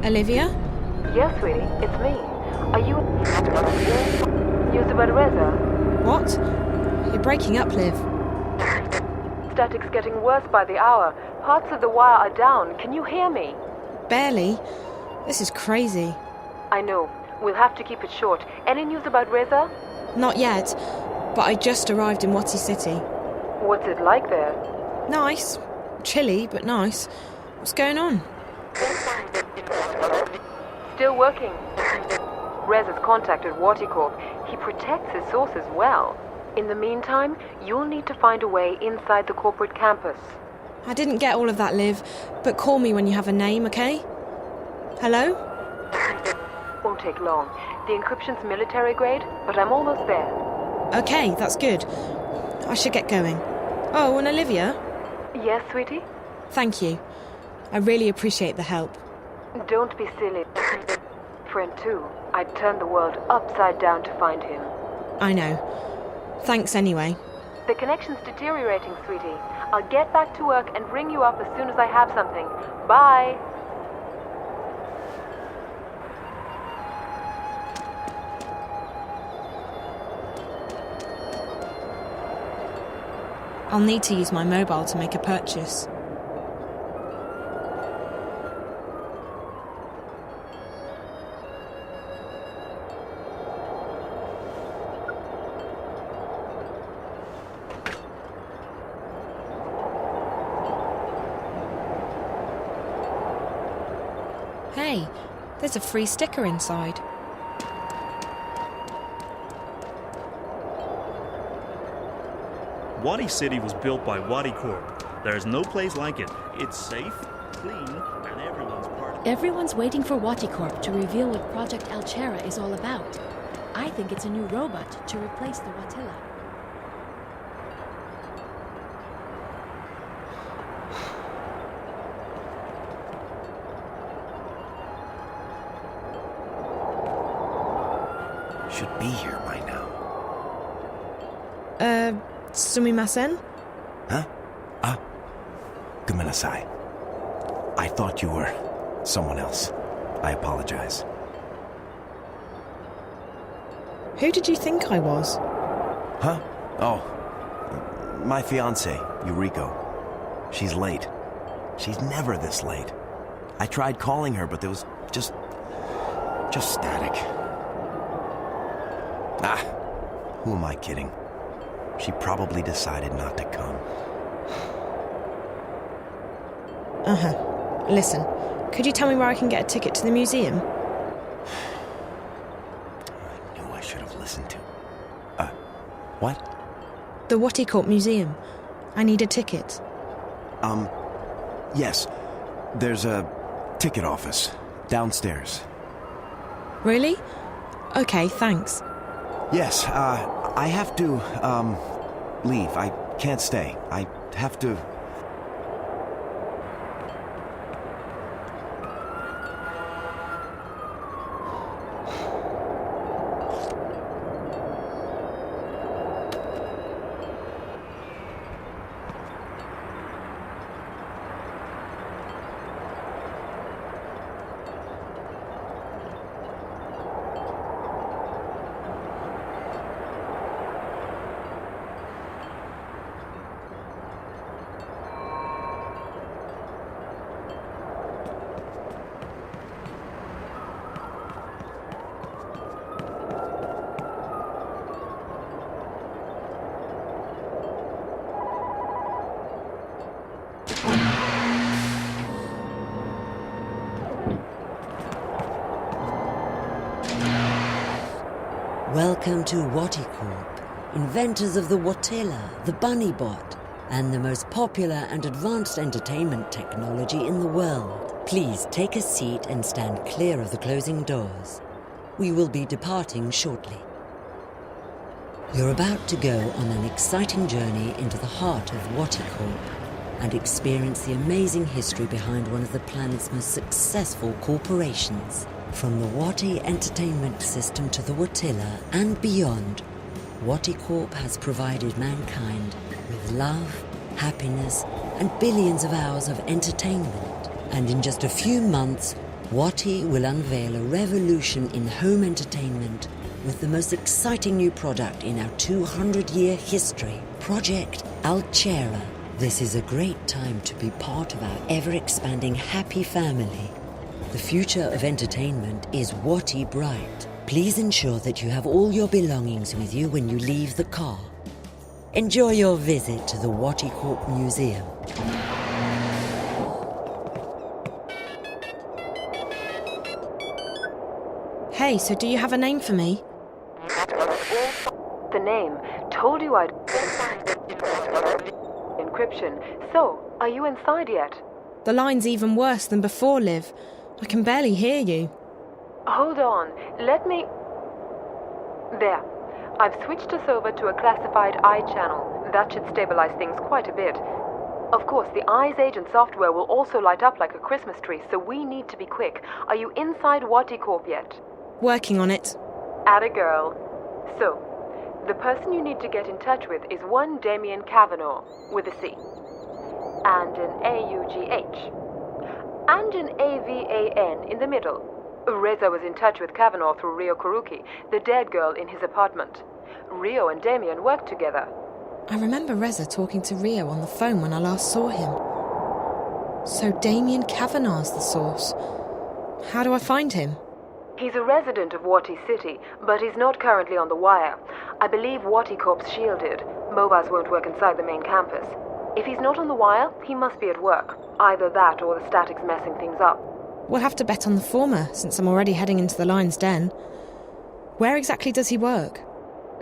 Olivia? Yes, sweetie, it's me. Are you... Yusuf Reza? What? You're breaking up, Liv. Static's getting worse by the hour. Parts of the wire are down. Can you hear me? Barely. This is crazy. I know. We'll have to keep it short. Any news about Reza? Not yet, but I just arrived in Watty City. What's it like there? Nice. Chilly, but nice. What's going on? Still working. Reza's contacted Wattycorp. He protects his sources well. In the meantime, you'll need to find a way inside the corporate campus. I didn't get all of that, Liv, but call me when you have a name, okay? Hello? Won't take long. The encryption's military grade, but I'm almost there. Okay, that's good. I should get going. Oh, and Olivia? Yes, sweetie? Thank you. I really appreciate the help. Don't be silly. Friend too. I'd turn the world upside down to find him. I know. Thanks anyway. The connection's deteriorating, sweetie. I'll get back to work and ring you up as soon as I have something. Bye! I'll need to use my mobile to make a purchase. Hey, there's a free sticker inside. Watty City was built by Wattycorp. There is no place like it. It's safe, clean, and everyone's part of it. Everyone's waiting for Wattycorp to reveal what Project Altera is all about. I think it's a new robot to replace the Watilla. Should be here by now. Sumimasen? Huh? Gomenasai. I thought you were someone else. I apologize. Who did you think I was? Huh? Oh, my fiancée, Yuriko. She's late. She's never this late. I tried calling her, but there was just static. Who am I kidding? She probably decided not to come. Listen, could you tell me where I can get a ticket to the museum? I knew I should have listened to. What? The Wattycorp Museum. I need a ticket. Yes. There's a ticket office downstairs. Really? Okay, thanks. Yes, I have to, leave. I can't stay. I have to... Welcome to Wattycorp, inventors of the Watilla, the Bunny Bot, and the most popular and advanced entertainment technology in the world. Please take a seat and stand clear of the closing doors. We will be departing shortly. You're about to go on an exciting journey into the heart of Wattycorp and experience the amazing history behind one of the planet's most successful corporations. From the Watty entertainment system to the Watilla and beyond, Wattycorp has provided mankind with love, happiness, and billions of hours of entertainment. And in just a few months, Watty will unveil a revolution in home entertainment with the most exciting new product in our 200-year history, Project Altera. This is a great time to be part of our ever-expanding happy family. The future of entertainment is Watty bright. Please ensure that you have all your belongings with you when you leave the car. Enjoy your visit to the Wattycorp Museum. Hey, so do you have a name for me? The name. Told you I'd... Encryption. So, are you inside yet? The line's even worse than before, Liv. I can barely hear you. Hold on. Let me... There. I've switched us over to a classified eye channel. That should stabilize things quite a bit. Of course, the Eyes Agent software will also light up like a Christmas tree, so we need to be quick. Are you inside Wattycorp yet? Working on it. Atta girl. So, the person you need to get in touch with is one Damien Kavanaugh, with a C. And an A-U-G-H. And an A-V-A-N in the middle. Reza was in touch with Kavanaugh through Rio Kuruki, the dead girl in his apartment. Rio and Damien worked together. I remember Reza talking to Rio on the phone when I last saw him. So Damien Kavanagh's the source. How do I find him? He's a resident of Watty City, but he's not currently on the wire. I believe Wattycorp's shielded. Mobiles won't work inside the main campus. If he's not on the wire, he must be at work. Either that or the static's messing things up. We'll have to bet on the former, since I'm already heading into the Lion's Den. Where exactly does he work?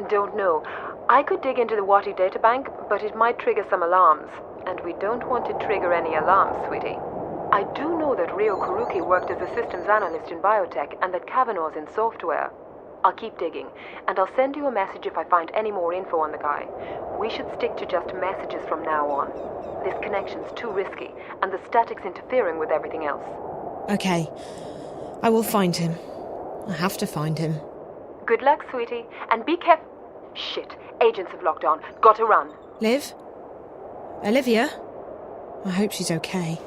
Don't know. I could dig into the Watty databank, but it might trigger some alarms. And we don't want to trigger any alarms, sweetie. I do know that Rio Kuruki worked as a systems analyst in biotech and that Kavanaugh's in software. I'll keep digging, and I'll send you a message if I find any more info on the guy. We should stick to just messages from now on. This connection's too risky, and the static's interfering with everything else. Okay. I will find him. I have to find him. Good luck, sweetie, and be careful. Shit, agents have locked on. Gotta run. Liv? Olivia? I hope she's okay.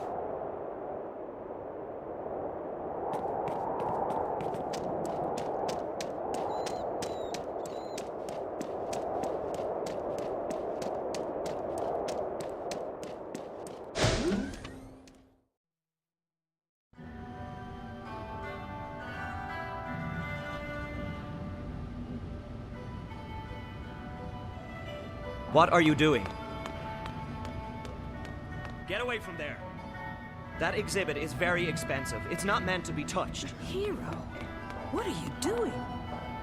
What are you doing? Get away from there. That exhibit is very expensive. It's not meant to be touched. Hero, what are you doing?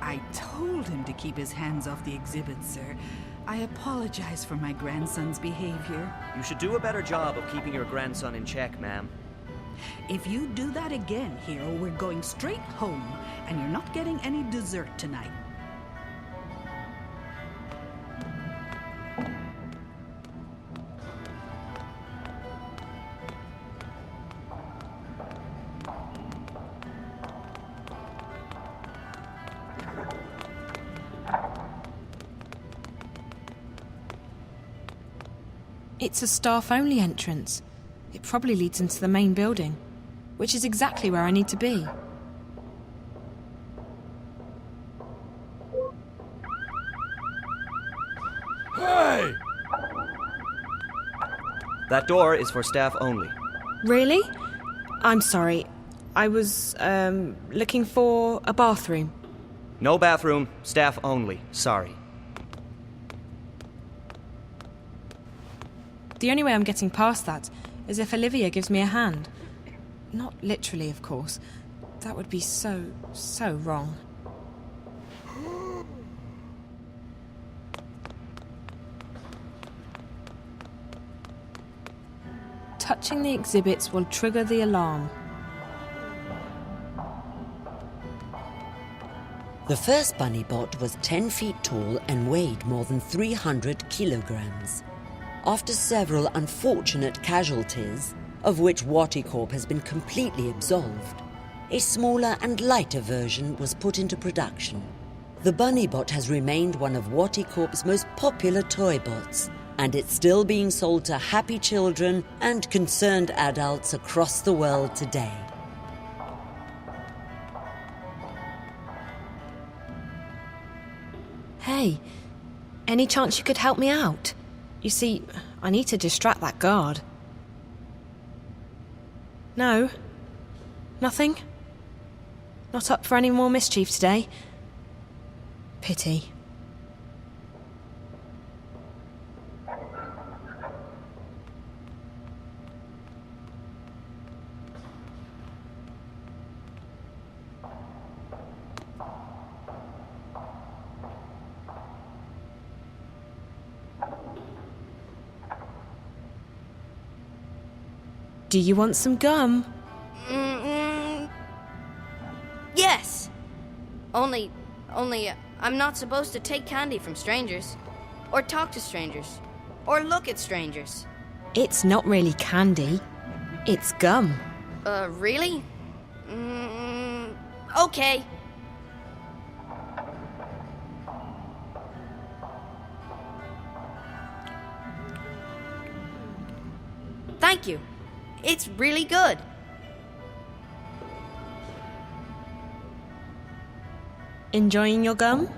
I told him to keep his hands off the exhibit, sir. I apologize for my grandson's behavior. You should do a better job of keeping your grandson in check, ma'am. If you do that again, Hero, we're going straight home, and you're not getting any dessert tonight. It's a staff-only entrance. It probably leads into the main building, which is exactly where I need to be. Hey! That door is for staff only. Really? I'm sorry. I was, looking for a bathroom. No bathroom, staff only. Sorry. The only way I'm getting past that is if Olivia gives me a hand. Not literally, of course. That would be so wrong. Touching the exhibits will trigger the alarm. The first bunny bot was 10 feet tall and weighed more than 300 kilograms. After several unfortunate casualties, of which Wattycorp has been completely absolved, a smaller and lighter version was put into production. The bunny bot has remained one of Wattycorp's most popular toy bots, and it's still being sold to happy children and concerned adults across the world today. Hey, any chance you could help me out? You see, I need to distract that guard. No? Nothing? Not up for any more mischief today? Pity. Do you want some gum? Yes! Only, I'm not supposed to take candy from strangers. Or talk to strangers. Or look at strangers. It's not really candy. It's gum. Really? Okay. Thank you. It's really good. Enjoying your gum?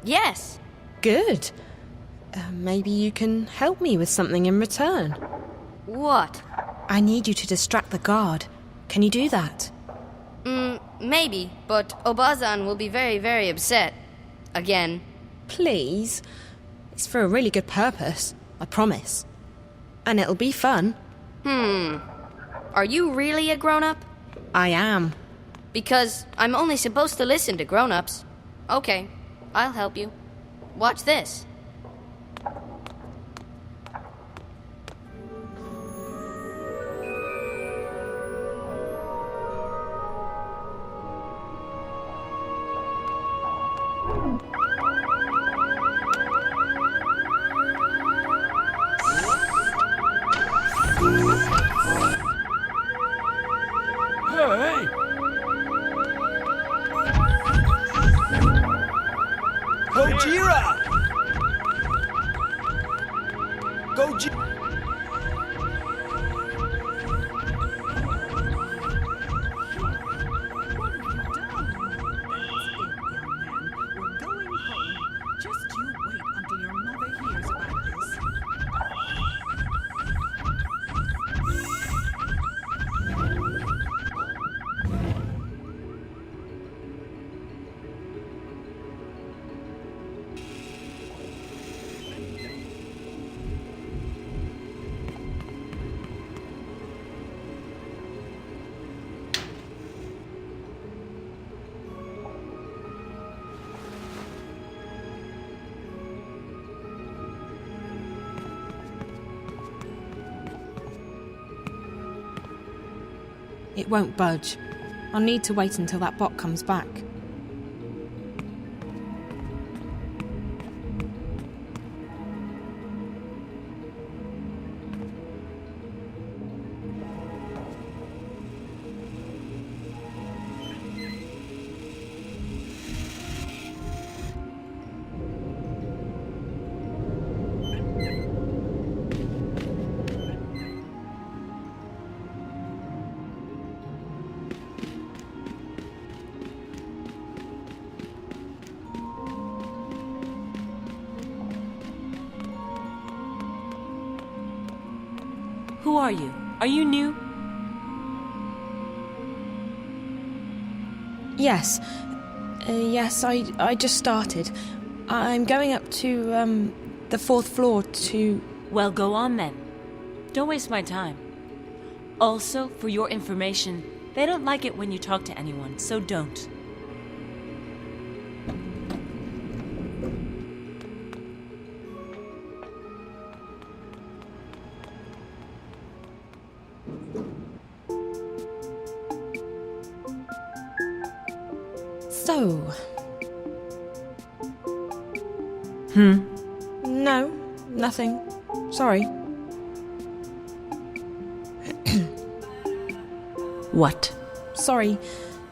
Yes. Good. Maybe you can help me with something in return. What? I need you to distract the guard. Can you do that? Maybe, but Obazan will be very, very upset. Again. Please. It's for a really good purpose, I promise. And it'll be fun. Are you really a grown-up? I am. Because I'm only supposed to listen to grown-ups. Okay, I'll help you. Watch this. It won't budge. I'll need to wait until that bot comes back. Who are you? Are you new? Yes. Yes, I just started. I'm going up to, the 4th floor to... Well, go on then. Don't waste my time. Also, for your information, they don't like it when you talk to anyone, so don't. So... No, nothing. Sorry. What? Sorry,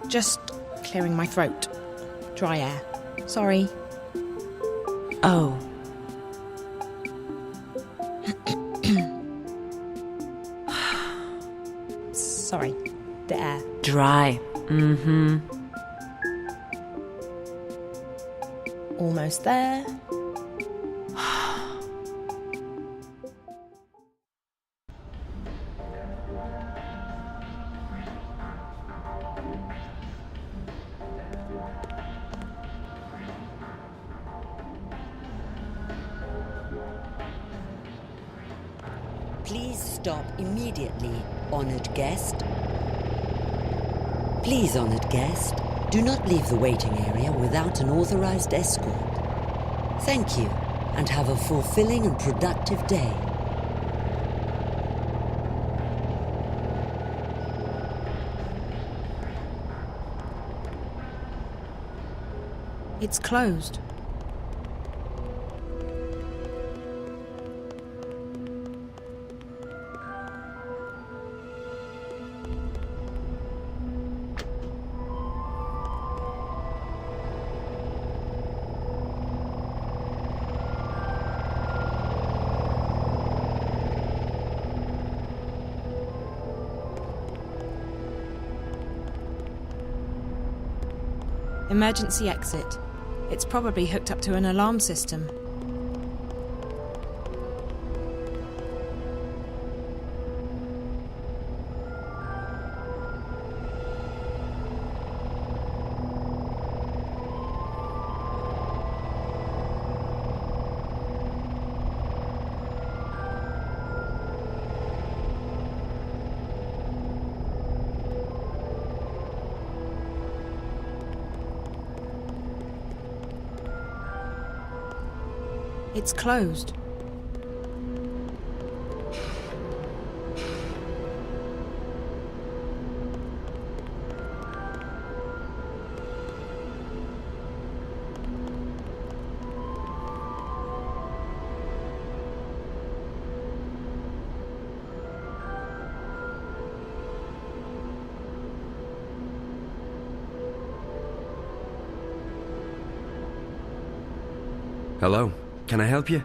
just clearing my throat. Dry air. Sorry. Oh. Sorry, the air. Dry. Almost. Almost there. Please stop immediately, honored guest. Please, honored guest, do not leave the waiting area without an authorized escort. Thank you, and have a fulfilling and productive day. It's closed. Emergency exit. It's probably hooked up to an alarm system. It's closed. Hello, can I help you?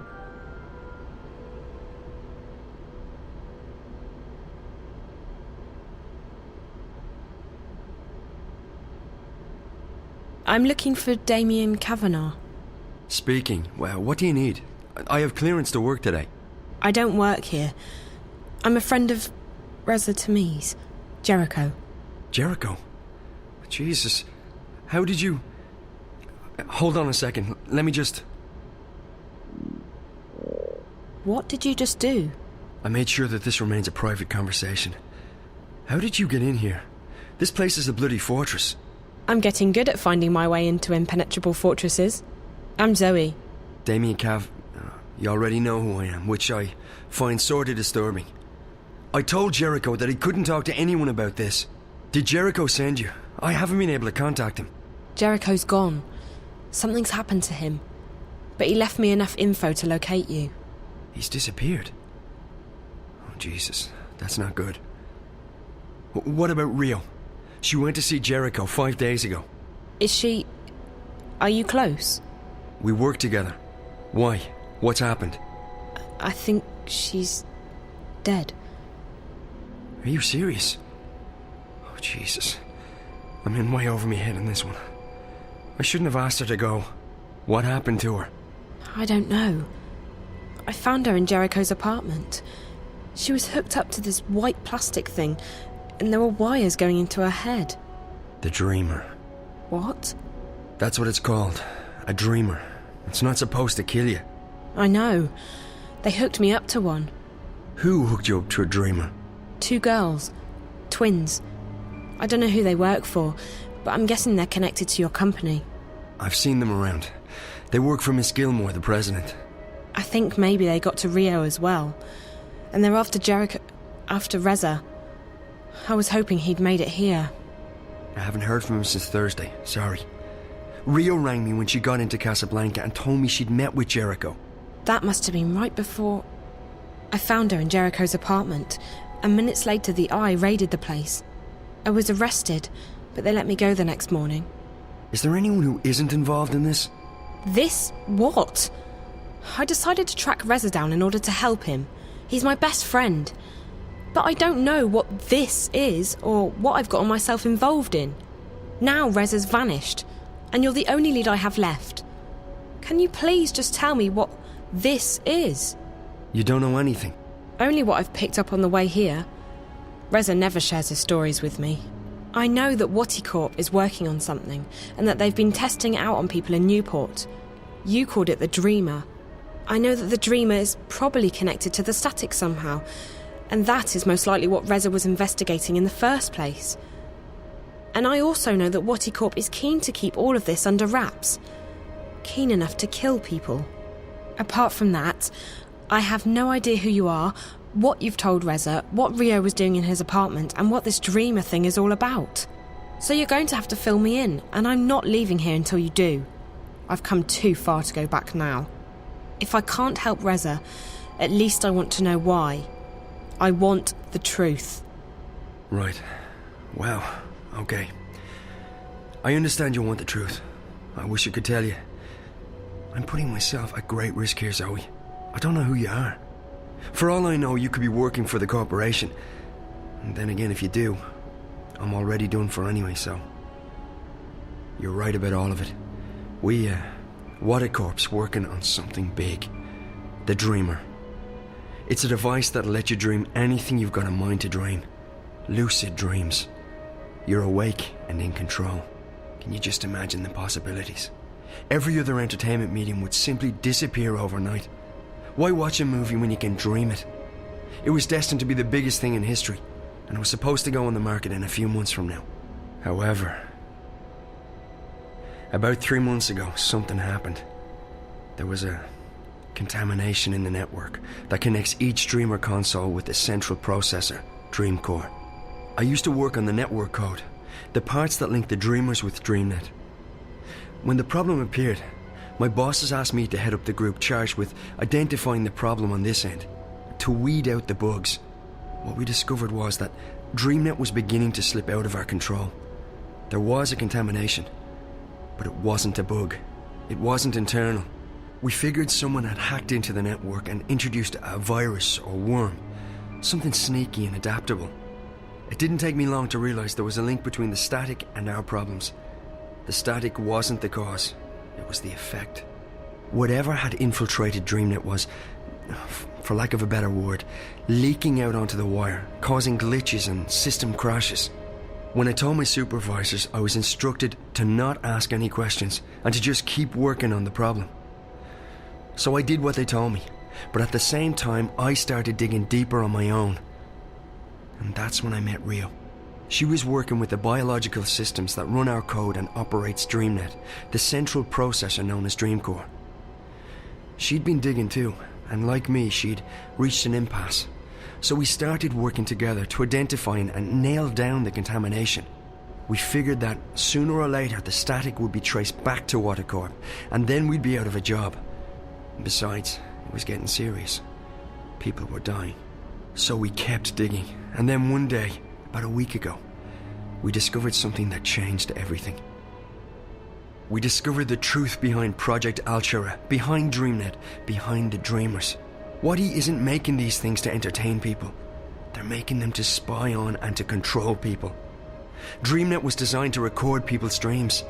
I'm looking for Damien Kavanagh. Speaking. Well, what do you need? I have clearance to work today. I don't work here. I'm a friend of Reza Tamiz, Jericho. Jericho? Jesus. How did you... Hold on a second. Let me just... What did you just do? I made sure that this remains a private conversation. How did you get in here? This place is a bloody fortress. I'm getting good at finding my way into impenetrable fortresses. I'm Zoe. Damien you already know who I am, which I find sorely disturbing. I told Jericho that he couldn't talk to anyone about this. Did Jericho send you? I haven't been able to contact him. Jericho's gone. Something's happened to him. But he left me enough info to locate you. He's disappeared. Oh, Jesus. That's not good. What about Rio? She went to see Jericho 5 days ago. Is she... Are you close? We work together. Why? What's happened? I think she's... dead. Are you serious? Oh, Jesus. I'm in way over my head on this one. I shouldn't have asked her to go. What happened to her? I don't know. I found her in Jericho's apartment. She was hooked up to this white plastic thing, and there were wires going into her head. The dreamer. What? That's what it's called. A dreamer. It's not supposed to kill you. I know. They hooked me up to one. Who hooked you up to a dreamer? 2 girls. Twins. I don't know who they work for, but I'm guessing they're connected to your company. I've seen them around. They work for Miss Gilmore, the president. I think maybe they got to Rio as well. And they're after Jericho... after Reza. I was hoping he'd made it here. I haven't heard from him since Thursday. Sorry. Rio rang me when she got into Casablanca and told me she'd met with Jericho. That must have been right before... I found her in Jericho's apartment, and minutes later the Eye raided the place. I was arrested, but they let me go the next morning. Is there anyone who isn't involved in this? This? What? I decided to track Reza down in order to help him. He's my best friend. But I don't know what this is, or what I've gotten myself involved in. Now Reza's vanished, and you're the only lead I have left. Can you please just tell me what this is? You don't know anything? Only what I've picked up on the way here. Reza never shares his stories with me. I know that Wattycorp is working on something, and that they've been testing it out on people in Newport. You called it the Dreamer. I know that the Dreamer is probably connected to the static somehow, and that is most likely what Reza was investigating in the first place. And I also know that Wattycorp is keen to keep all of this under wraps. Keen enough to kill people. Apart from that, I have no idea who you are, what you've told Reza, what Rio was doing in his apartment, and what this Dreamer thing is all about. So you're going to have to fill me in, and I'm not leaving here until you do. I've come too far to go back now. If I can't help Reza, at least I want to know why. I want the truth. Right. Well, okay. I understand you want the truth. I wish I could tell you. I'm putting myself at great risk here, Zoe. I don't know who you are. For all I know, you could be working for the corporation. And then again, if you do, I'm already done for anyway, so... You're right about all of it. Wattycorp's working on something big. The Dreamer. It's a device that'll let you dream anything you've got a mind to dream. Lucid dreams. You're awake and in control. Can you just imagine the possibilities? Every other entertainment medium would simply disappear overnight. Why watch a movie when you can dream it? It was destined to be the biggest thing in history, and it was supposed to go on the market in a few months from now. However, about 3 months ago, something happened. There was a contamination in the network that connects each Dreamer console with the central processor, Dreamcore. I used to work on the network code, the parts that link the Dreamers with DreamNet. When the problem appeared, my bosses asked me to head up the group charged with identifying the problem on this end, to weed out the bugs. What we discovered was that DreamNet was beginning to slip out of our control. There was a contamination, but it wasn't a bug. It wasn't internal. We figured someone had hacked into the network and introduced a virus or worm, something sneaky and adaptable. It didn't take me long to realize there was a link between the static and our problems. The static wasn't the cause, it was the effect. Whatever had infiltrated DreamNet was, for lack of a better word, leaking out onto the wire, causing glitches and system crashes. When I told my supervisors, I was instructed to not ask any questions and to just keep working on the problem. So I did what they told me, but at the same time I started digging deeper on my own. And that's when I met Rio. She was working with the biological systems that run our code and operates DreamNet, the central processor known as Dreamcore. She'd been digging too, and like me, she'd reached an impasse. So we started working together to identify and nail down the contamination. We figured that sooner or later the static would be traced back to Wattycorp, and then we'd be out of a job. Besides, it was getting serious. People were dying. So we kept digging, and then one day, about a week ago, we discovered something that changed everything. We discovered the truth behind Project Altera, behind DreamNet, behind the Dreamers. Watty isn't making these things to entertain people. They're making them to spy on and to control people. DreamNet was designed to record people's dreams,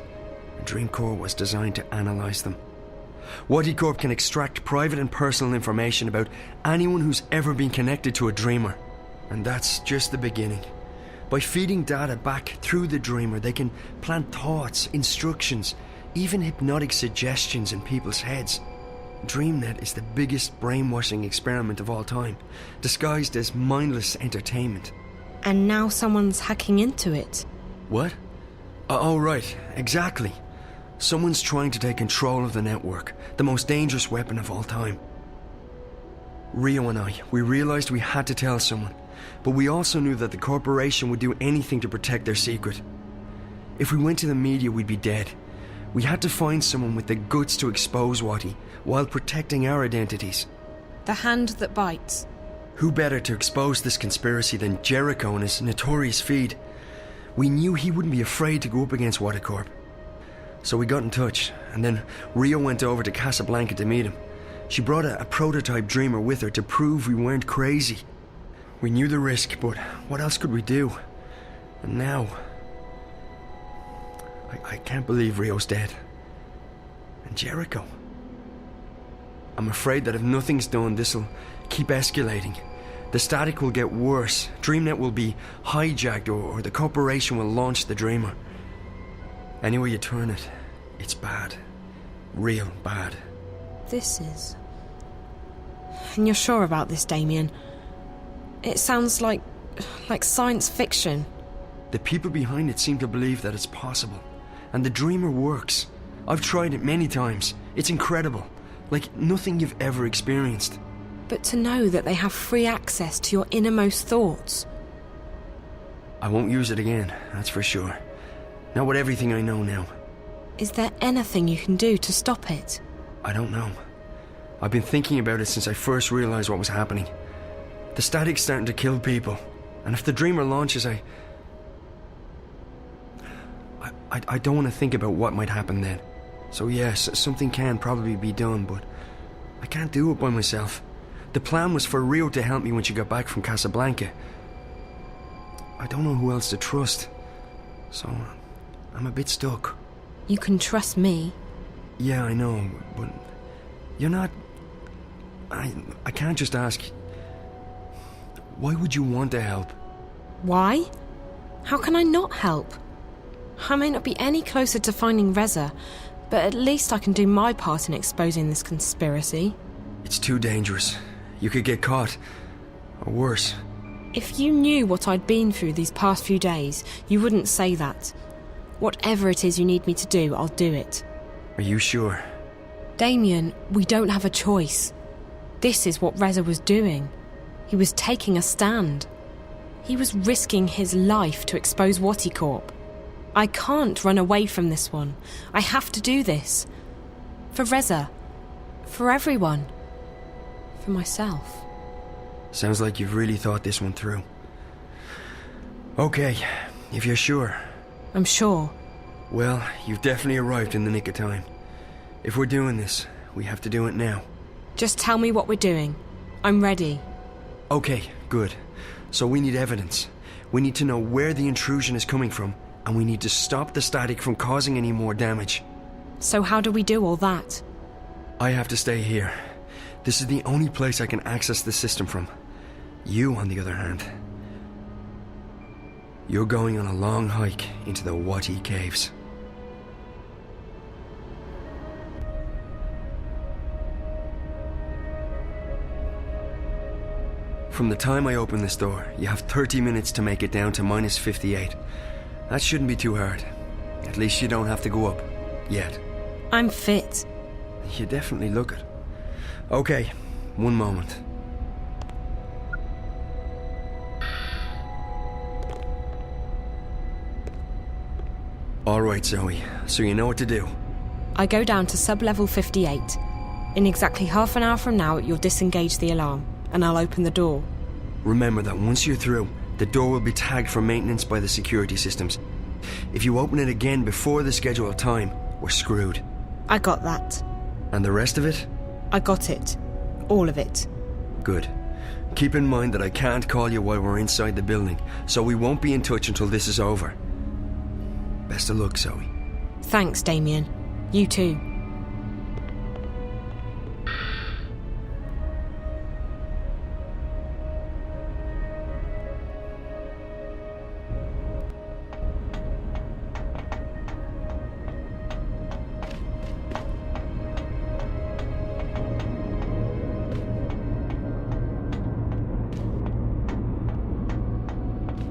and Dreamcore was designed to analyze them. Wattycorp can extract private and personal information about anyone who's ever been connected to a Dreamer. And that's just the beginning. By feeding data back through the Dreamer, they can plant thoughts, instructions, even hypnotic suggestions in people's heads. DreamNet is the biggest brainwashing experiment of all time, disguised as mindless entertainment. And now someone's hacking into it. What? Oh, right, exactly. Someone's trying to take control of the network, the most dangerous weapon of all time. Rio and I, we realized we had to tell someone, but we also knew that the corporation would do anything to protect their secret. If we went to the media, we'd be dead. We had to find someone with the guts to expose Watty, while protecting our identities. The hand that bites. Who better to expose this conspiracy than Jericho and his notorious feed? We knew he wouldn't be afraid to go up against Wattycorp. So we got in touch, and then Rio went over to Casablanca to meet him. She brought a prototype Dreamer with her to prove we weren't crazy. We knew the risk, but what else could we do? And now... I can't believe Rio's dead. And Jericho. I'm afraid that if nothing's done, this'll keep escalating. The static will get worse. DreamNet will be hijacked, or the corporation will launch the Dreamer. Any way you turn it, it's bad. Real bad. This is... And you're sure about this, Damien? It sounds like science fiction. The people behind it seem to believe that it's possible. And the Dreamer works. I've tried it many times. It's incredible. Like nothing you've ever experienced. But to know that they have free access to your innermost thoughts... I won't use it again, that's for sure. Not with everything I know now. Is there anything you can do to stop it? I don't know. I've been thinking about it since I first realized what was happening. The static's starting to kill people. And if the Dreamer launches, I don't want to think about what might happen then. So yes, something can probably be done, but I can't do it by myself. The plan was for Rio to help me when she got back from Casablanca. I don't know who else to trust, so I'm a bit stuck. You can trust me. Yeah, I know, but you're not... I can't just ask... Why would you want to help? Why? How can I not help? I may not be any closer to finding Reza, but at least I can do my part in exposing this conspiracy. It's too dangerous. You could get caught. Or worse. If you knew what I'd been through these past few days, you wouldn't say that. Whatever it is you need me to do, I'll do it. Are you sure? Damien, we don't have a choice. This is what Reza was doing. He was taking a stand. He was risking his life to expose Wattycorp. I can't run away from this one. I have to do this. For Reza. For everyone. For myself. Sounds like you've really thought this one through. Okay, if you're sure. I'm sure. Well, you've definitely arrived in the nick of time. If we're doing this, we have to do it now. Just tell me what we're doing. I'm ready. Okay, good. So we need evidence. We need to know where the intrusion is coming from, and we need to stop the static from causing any more damage. So how do we do all that? I have to stay here. This is the only place I can access the system from. You, on the other hand, you're going on a long hike into the Watty caves. From the time I open this door, you have 30 minutes to make it down to minus 58. That shouldn't be too hard. At least you don't have to go up. Yet. I'm fit. You definitely look it. Okay, one moment. Alright, Zoe, so you know what to do. I go down to sub-level 58. In exactly half an hour from now, you'll disengage the alarm, and I'll open the door. Remember that once you're through, the door will be tagged for maintenance by the security systems. If you open it again before the scheduled time, we're screwed. I got that. And the rest of it? I got it. All of it. Good. Keep in mind that I can't call you while we're inside the building, so we won't be in touch until this is over. Best of luck, Zoe. Thanks, Damien. You too.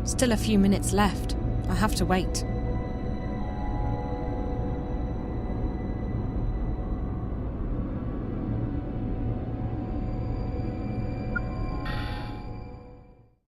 Still a few minutes left. I have to wait.